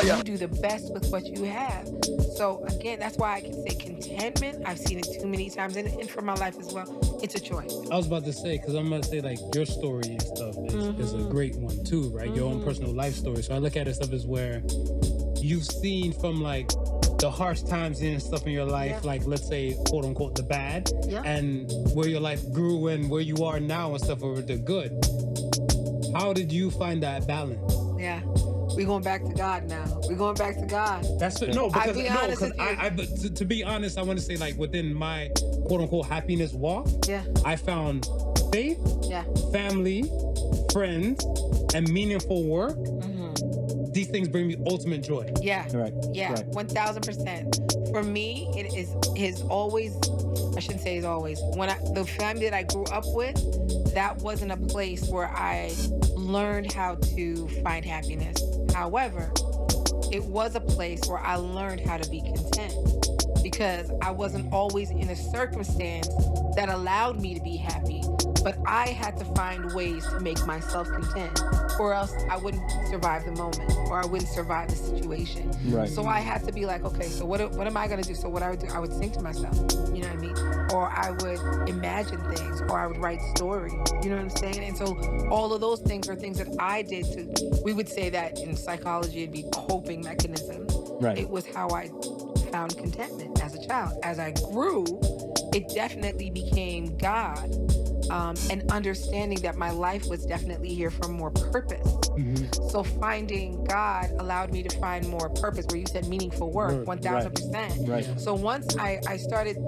You do the best with what you have. So again, that's why I can say contentment. I've seen it too many times, and for my life as well. It's a choice. I was about to say, because I'm about to say, like, your story and stuff is a great one too, right? Your own personal life story. So I look at it stuff as where you've seen from like the harsh times and stuff in your life, like let's say quote unquote the bad, and where your life grew and where you are now and stuff over the good. How did you find that balance? Yeah. We're going back to God now. We're going back to God. That's no, because to be honest, I want to say like within my quote unquote happiness walk, I found faith, family, friends, and meaningful work. These things bring me ultimate joy. Yeah. Right. Yeah. Right. 1000%. For me, it is always. I shouldn't say is always. The family that I grew up with, that wasn't a place where I learned how to find happiness. However, it was a place where I learned how to be content because I wasn't always in a circumstance that allowed me to be happy, but I had to find ways to make myself content, or else I wouldn't survive the moment, or I wouldn't survive the situation. Right. So I had to be like, okay, so what am I going to do? So what I would do, I would sing to myself, you know what I mean? Or I would imagine things, or I would write stories, you know what I'm saying? And so all of those things are things that I did we would say that in psychology, it'd be coping mechanisms. Right. It was how I found contentment as a child. As I grew, it definitely became God. And understanding that my life was definitely here for more purpose. So finding God allowed me to find more purpose, where you said meaningful work, 1000%. Right. So once I started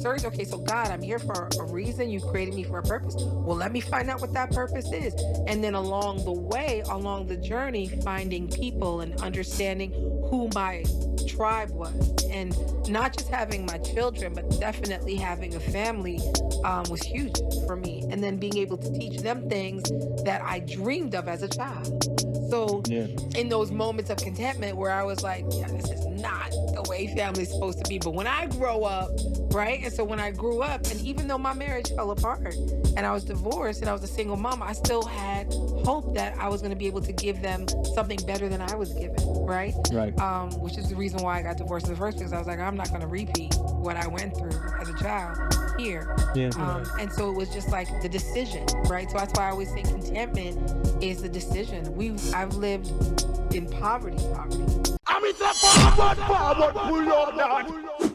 search, okay, so God, I'm here for a reason. You created me for a purpose. Well, let me find out what that purpose is. And then along the way, along the journey, finding people and understanding who my tribe was. And not just having my children, but definitely having a family was huge for me. And then being able to teach them things that I dreamed of as a child. So in those moments of contentment where I was like, yeah, this is not the way family's supposed to be. But when I grow up, right? And so when I grew up, and even though my marriage fell apart and I was divorced and I was a single mom, I still had hope that I was going to be able to give them something better than I was given, right? Right. Which is the reason why I got divorced in the first place. I was like, I'm not going to repeat what I went through as a child here. And so it was just like the decision, right? So that's why I always say contentment is the decision. I've lived in poverty. I'm in the forward, pull up that.